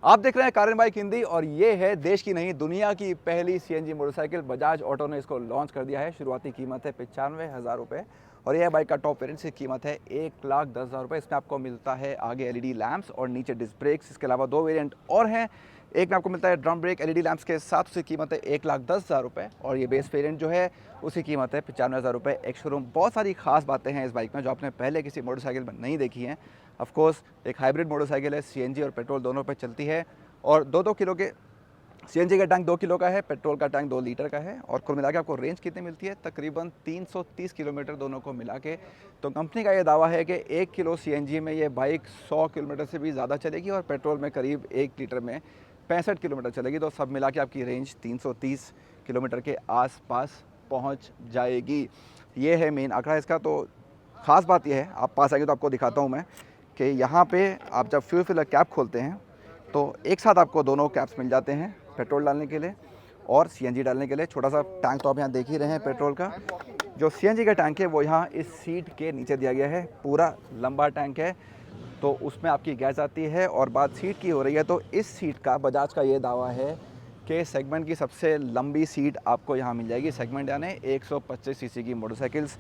आप देख रहे हैं कारण बाइक हिंदी और ये है देश की नहीं दुनिया की पहली सीएनजी मोटरसाइकिल। बजाज ऑटो ने इसको लॉन्च कर दिया है। शुरुआती कीमत है 95,000 रुपये और यह बाइक का टॉप वेरिएंट की कीमत है 1,10,000 रुपये। इसमें आपको मिलता है आगे एलईडी लैंप्स और नीचे डिस्क ब्रेक्स। इसके अलावा दो वेरिएंट और हैं। एक में आपको मिलता है ड्रम ब्रेक एलईडी लैंप्स के साथ, उसकी कीमत है 1,10,000 रुपये और ये बेस वेरिएंट जो है उसकी कीमत है 95,000 रुपये एक शोरूम। बहुत सारी खास बातें हैं इस बाइक में जो आपने पहले किसी मोटरसाइकिल में नहीं देखी हैं। ऑफकोर्स एक हाइब्रिड मोटरसाइकिल है, सीएनजी और पेट्रोल दोनों पे चलती है और 2-2 किलो के सीएनजी का टैंक 2 किलो का है, पेट्रोल का टैंक 2 लीटर का है। और कुल मिला के आपको रेंज कितनी मिलती है? तकरीबन 330 किलोमीटर दोनों को मिला के। तो कंपनी का ये दावा है कि 1 किलो सीएनजी में ये बाइक 100 किलोमीटर से भी ज़्यादा चलेगी और पेट्रोल में करीब 1 लीटर में 65 किलोमीटर चलेगी। तो सब मिला के आपकी रेंज 330 किलोमीटर के आसपास पहुंच जाएगी। ये है मेन आंकड़ा इसका। तो ख़ास बात यह है, आप पास आएंगे तो आपको दिखाता हूँ मैं कि यहाँ पे आप जब फ्यूल फिलर कैप खोलते हैं तो एक साथ आपको दोनों कैप्स मिल जाते हैं, पेट्रोल डालने के लिए और सीएनजी डालने के लिए। छोटा सा टैंक तो आप यहाँ देख ही रहे हैं पेट्रोल का। जो सीएनजी का टैंक है वो यहाँ इस सीट के नीचे दिया गया है। पूरा लंबा टैंक है तो उसमें आपकी गैस आती है। और बात सीट की हो रही है तो इस सीट का बजाज का ये दावा है कि सेगमेंट की सबसे लंबी सीट आपको यहाँ मिल जाएगी। सेगमेंट यानी 125 सीसी की मोटरसाइकिल्स,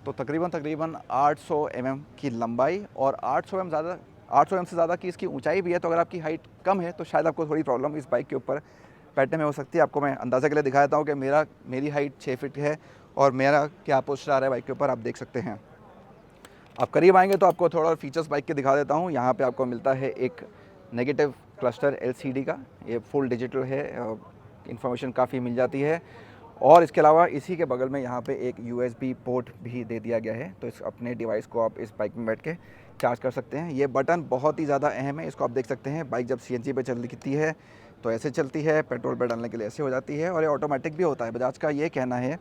तो तकरीबन 800 की लंबाई और 800 से ज़्यादा की इसकी ऊंचाई भी है। तो अगर आपकी हाइट कम है तो शायद आपको थोड़ी प्रॉब्लम इस बाइक के ऊपर बैठने में हो सकती है। आपको मैं अंदाज़ा के लिए दिखा देता हूँ कि मेरी हाइट 6 फीट है और मेरा क्या पोस्टर आ रहा है बाइक के ऊपर, आप देख सकते हैं। आप करीब आएंगे तो आपको थोड़ा और फीचर्स बाइक के दिखा देता हूँ। यहाँ पे आपको मिलता है एक नेगेटिव क्लस्टर एलसीडी का, ये फुल डिजिटल है, इंफॉर्मेशन काफ़ी मिल जाती है। और इसके अलावा इसी के बगल में यहाँ पे एक यूएसबी पोर्ट भी दे दिया गया है। तो इस अपने डिवाइस को आप इस बाइक में बैठ के चार्ज कर सकते हैं। ये बटन बहुत ही ज़्यादा अहम है, इसको आप देख सकते हैं। बाइक जब सीएनजी पे चलती है तो ऐसे चलती है, पेट्रोल पे डालने के लिए ऐसे हो जाती है और ये ऑटोमेटिक भी होता है। बजाज का ये कहना है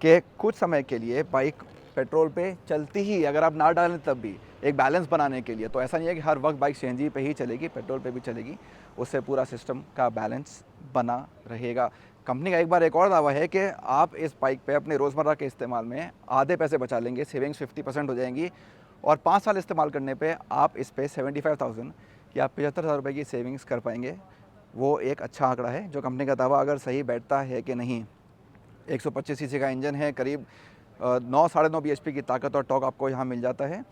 कि कुछ समय के लिए बाइक पेट्रोल पे चलती ही, अगर आप ना डालें तब भी, एक बैलेंस बनाने के लिए। तो ऐसा नहीं है कि हर वक्त बाइक सीएनजी पे ही चलेगी, पेट्रोल पे भी चलेगी, उससे पूरा सिस्टम का बैलेंस बना रहेगा। कंपनी का एक और दावा है कि आप इस बाइक पे अपने रोज़मर्रा के इस्तेमाल में आधे पैसे बचा लेंगे, सेविंग्स 50% हो जाएंगी और 5 साल इस्तेमाल करने पे आप इस पे 75,000 या 75,000 रुपये की सेविंग्स कर पाएंगे। वो एक अच्छा आंकड़ा है जो कंपनी का दावा अगर सही बैठता है कि नहीं। 125 सीसी का इंजन है, करीब 9 साढ़े 9 bhp की ताकत और टॉर्क आपको यहाँ मिल जाता है।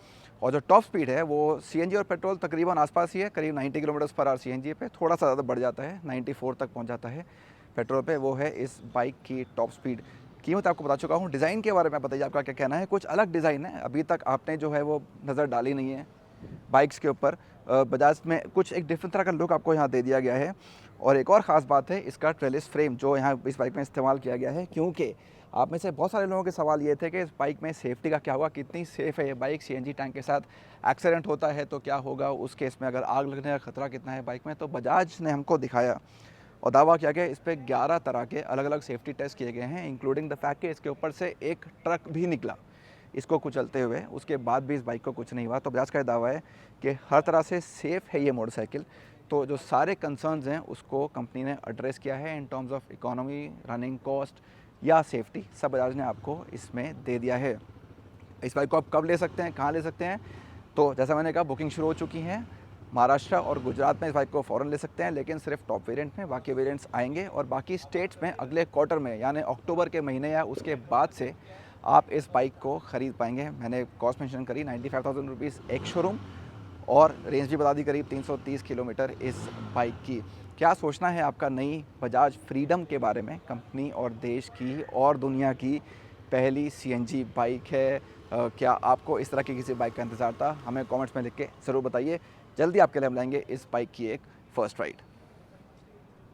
और जो टॉप स्पीड है वो सीएनजी और पेट्रोल तकरीबन आसपास ही है, करीब 90 किलोमीटर/आवर सीएनजी पे, थोड़ा सा ज़्यादा बढ़ जाता है, 94 तक पहुँच जाता है पेट्रोल पे। वो है इस बाइक की टॉप स्पीड। कीमत आपको बता चुका हूँ। डिज़ाइन के बारे में बताइए, आपका क्या कहना है? कुछ अलग डिज़ाइन है, अभी तक आपने जो है वो नज़र डाली नहीं है बाइक्स के ऊपर। बजाज में कुछ एक डिफरेंट तरह का लुक आपको यहाँ दे दिया गया है। और एक और ख़ास बात है इसका ट्रेलिस फ्रेम जो यहाँ इस बाइक में इस्तेमाल किया गया है, क्योंकि आप में से बहुत सारे लोगों के सवाल ये थे कि इस बाइक में सेफ्टी का क्या होगा, कितनी सेफ़ है ये बाइक, सीएनजी टैंक के साथ एक्सीडेंट होता है तो क्या होगा, उस केस में अगर आग लगने का खतरा कितना है बाइक में। तो बजाज ने हमको दिखाया और दावा किया गया इस पर 11 तरह के अलग अलग सेफ्टी टेस्ट किए गए हैं, इंक्लूडिंग द फैक्ट कि इसके ऊपर से एक ट्रक भी निकला इसको कुचलते हुए, उसके बाद भी इस बाइक को कुछ नहीं हुआ। तो बजाज का दावा है कि हर तरह से सेफ़ है ये मोटरसाइकिल। तो जो सारे कंसर्न्स हैं उसको कंपनी ने एड्रेस किया है in terms of economy, running cost या सेफ्टी, सब बजाज ने आपको इसमें दे दिया है। इस बाइक को आप कब ले सकते हैं, कहाँ ले सकते हैं? तो जैसा मैंने कहा, बुकिंग शुरू हो चुकी हैं। महाराष्ट्र और गुजरात में इस बाइक को फ़ौरन ले सकते हैं, लेकिन सिर्फ टॉप वेरिएंट में, बाकी वेरिएंट्स आएंगे। और बाकी स्टेट्स में अगले क्वार्टर में यानी अक्टूबर के महीने या उसके बाद से आप इस बाइक को ख़रीद पाएंगे। मैंने कॉस्ट मेंशन करी 95,000 रुपीज़ एक शोरूम और रेंज भी बता दी करीब 330 किलोमीटर इस बाइक की। क्या सोचना है आपका नई बजाज फ्रीडम के बारे में? कंपनी और देश की और दुनिया की पहली सीएनजी बाइक है। क्या आपको इस तरह की किसी बाइक का इंतज़ार था? हमें कमेंट्स में लिख के ज़रूर बताइए। जल्दी आपके लिए हम लाएंगे इस बाइक की एक फ़र्स्ट राइड।